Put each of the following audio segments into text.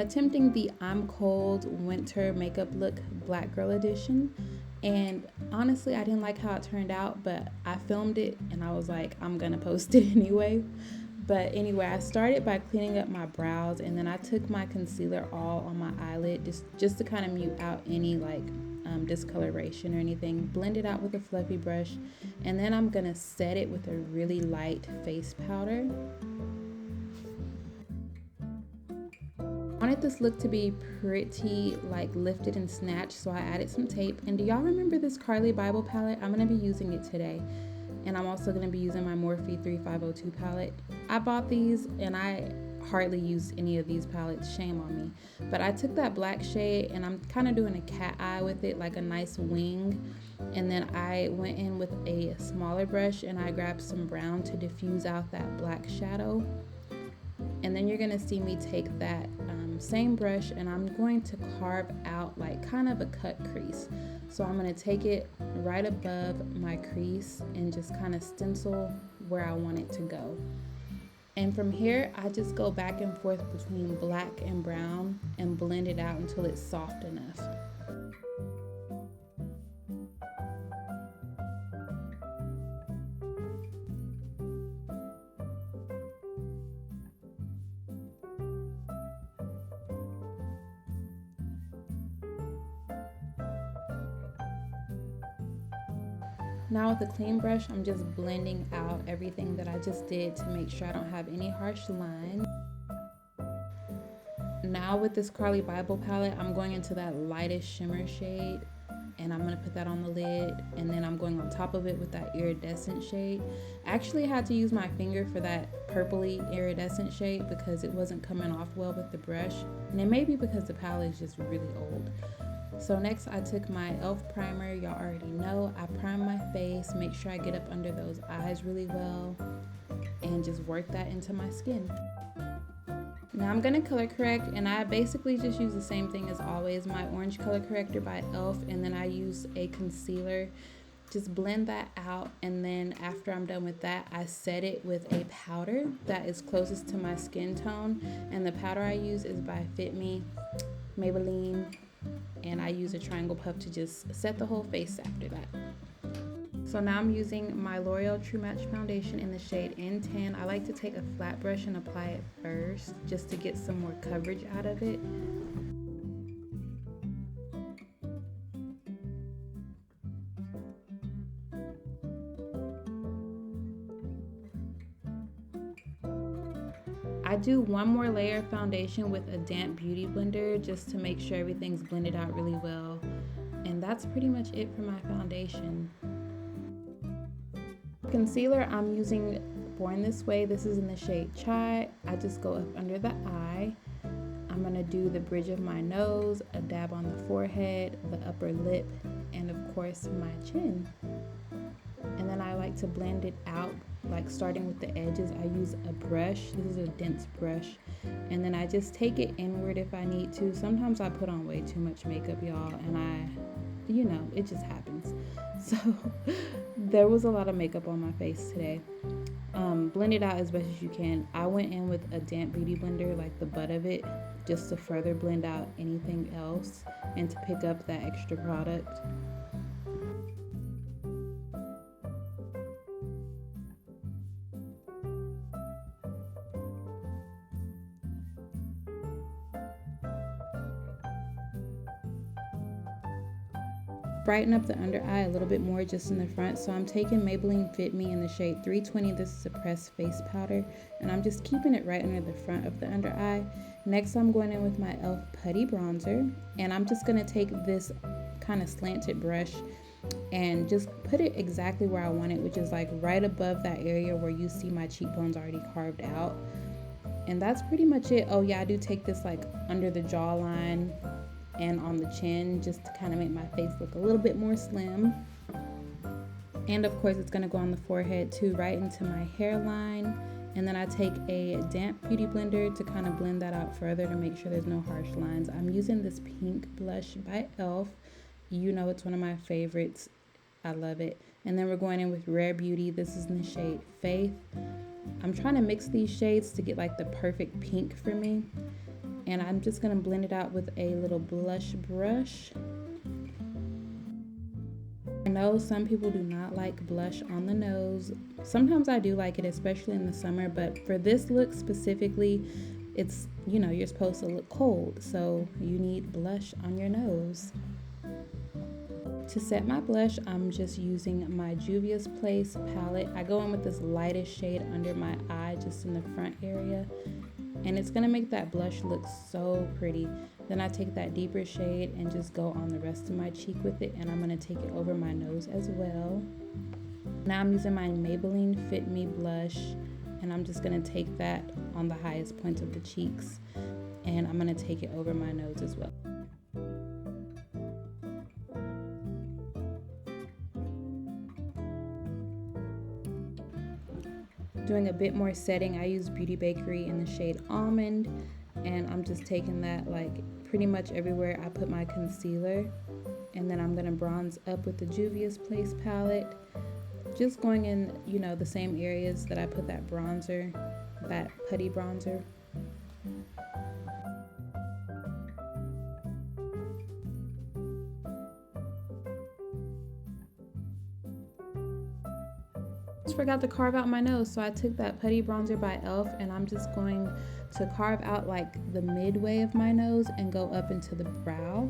attempting the I'm Cold winter makeup look black girl edition, and honestly I didn't like how it turned out, but I filmed it and I was like, I'm gonna post it anyway. But anyway, I started by cleaning up my brows, and then I took my concealer all on my eyelid just to kind of mute out any discoloration or anything. Blend it out with a fluffy brush, and then I'm gonna set it with a really light face powder. I wanted this look to be pretty like lifted and snatched, so I added some tape. And do y'all remember this Carly Bible palette? I'm going to be using it today. And I'm also going to be using my Morphe 3502 palette. I bought these and I hardly used any of these palettes, shame on me. But I took that black shade and I'm kind of doing a cat eye with it, like a nice wing. And then I went in with a smaller brush and I grabbed some brown to diffuse out that black shadow. And then you're gonna see me take that same brush and I'm going to carve out like kind of a cut crease. So I'm gonna take it right above my crease and just kind of stencil where I want it to go. And from here, I just go back and forth between black and brown and blend it out until it's soft enough. Now with a clean brush, I'm just blending out everything that I just did to make sure I don't have any harsh lines. Now with this Carly Bible palette, I'm going into that lightest shimmer shade and I'm gonna put that on the lid, and then I'm going on top of it with that iridescent shade. I actually had to use my finger for that purpley iridescent shade because it wasn't coming off well with the brush, and it may be because the palette is just really old. So next I took my e.l.f. primer. Y'all already know I prime my face, make sure I get up under those eyes really well, and just work that into my skin. Now I'm gonna color correct, and I basically just use the same thing as always, my orange color corrector by e.l.f., and then I use a concealer. Just blend that out, and then after I'm done with that, I set it with a powder that is closest to my skin tone, and the powder I use is by Fit Me, Maybelline, and I use a triangle puff to just set the whole face after that. So now I'm using my L'Oreal True Match foundation in the shade N10. I like to take a flat brush and apply it first just to get some more coverage out of it. I do one more layer of foundation with a damp beauty blender just to make sure everything's blended out really well. And that's pretty much it for my foundation. Concealer, I'm using Born This Way. This is in the shade Chai. I just go up under the eye. I'm gonna do the bridge of my nose, a dab on the forehead, the upper lip, and of course my chin. And then I like to blend it out, like starting with the edges. I use a brush. This is a dense brush. And then I just take it inward if I need to. Sometimes I put on way too much makeup, y'all, and it just happens. So there was a lot of makeup on my face today. Blend it out as best as you can. I went in with a damp beauty blender, like the butt of it, just to further blend out anything else and to pick up that extra product. Brighten up the under eye a little bit more just in the front. So I'm taking Maybelline Fit Me in the shade 320. This is a pressed face powder, and I'm just keeping it right under the front of the under eye. Next, I'm going in with my e.l.f. Putty Bronzer, and I'm just going to take this kind of slanted brush and just put it exactly where I want it, which is like right above that area where you see my cheekbones already carved out. And that's pretty much it. Oh yeah, I do take this like under the jawline and on the chin just to kind of make my face look a little bit more slim. And of course it's going to go on the forehead too, right into my hairline. And then I take a damp beauty blender to kind of blend that out further to make sure there's no harsh lines. I'm using this pink blush by e.l.f. You know it's one of my favorites. I love it. And then we're going in with Rare Beauty. This is in the shade Faith. I'm trying to mix these shades to get like the perfect pink for me. And I'm just gonna blend it out with a little blush brush. I know some people do not like blush on the nose. Sometimes I do like it, especially in the summer, but for this look specifically, it's, you know, you're supposed to look cold, so you need blush on your nose. To set my blush, I'm just using my Juvia's Place palette. I go in with this lightest shade under my eye, just in the front area, and it's gonna make that blush look so pretty. Then I take that deeper shade and just go on the rest of my cheek with it, and I'm gonna take it over my nose as well. Now I'm using my Maybelline Fit Me blush, and I'm just gonna take that on the highest points of the cheeks, and I'm gonna take it over my nose as well. Doing a bit more setting, I use Beauty Bakery in the shade Almond, and I'm just taking that like pretty much everywhere I put my concealer. And then I'm gonna bronze up with the Juvia's Place palette, just going in, you know, the same areas that I put that bronzer, that putty bronzer. Forgot to carve out my nose, so I took that putty bronzer by e.l.f. and I'm just going to carve out like the midway of my nose and go up into the brow.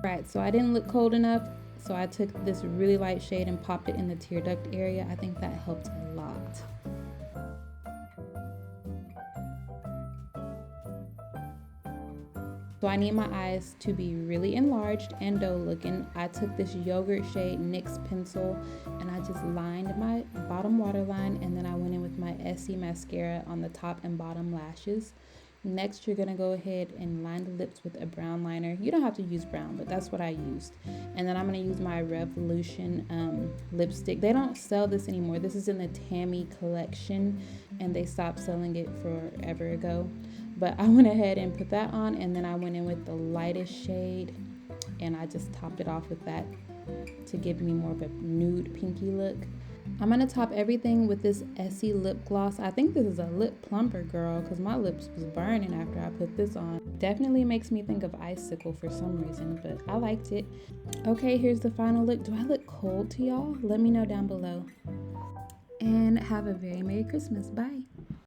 Right, so I didn't look cold enough, so I took this really light shade and popped it in the tear duct area. I think that helped a lot. So I need my eyes to be really enlarged and doe looking. I took this yogurt shade NYX pencil and I just lined my bottom waterline, and then I went in with my Essie mascara on the top and bottom lashes. Next, you're gonna go ahead and line the lips with a brown liner. You don't have to use brown, but that's what I used. And then I'm gonna use my Revolution lipstick. They don't sell this anymore. This is in the Tammy collection, and they stopped selling it forever ago. But I went ahead and put that on, and then I went in with the lightest shade, and I just topped it off with that to give me more of a nude pinky look. I'm gonna top everything with this Essie lip gloss. I think this is a lip plumper, girl, because my lips was burning after I put this on. Definitely makes me think of Icicle for some reason, but I liked it. Okay, here's the final look. Do I look cold to y'all? Let me know down below. And have a very Merry Christmas. Bye.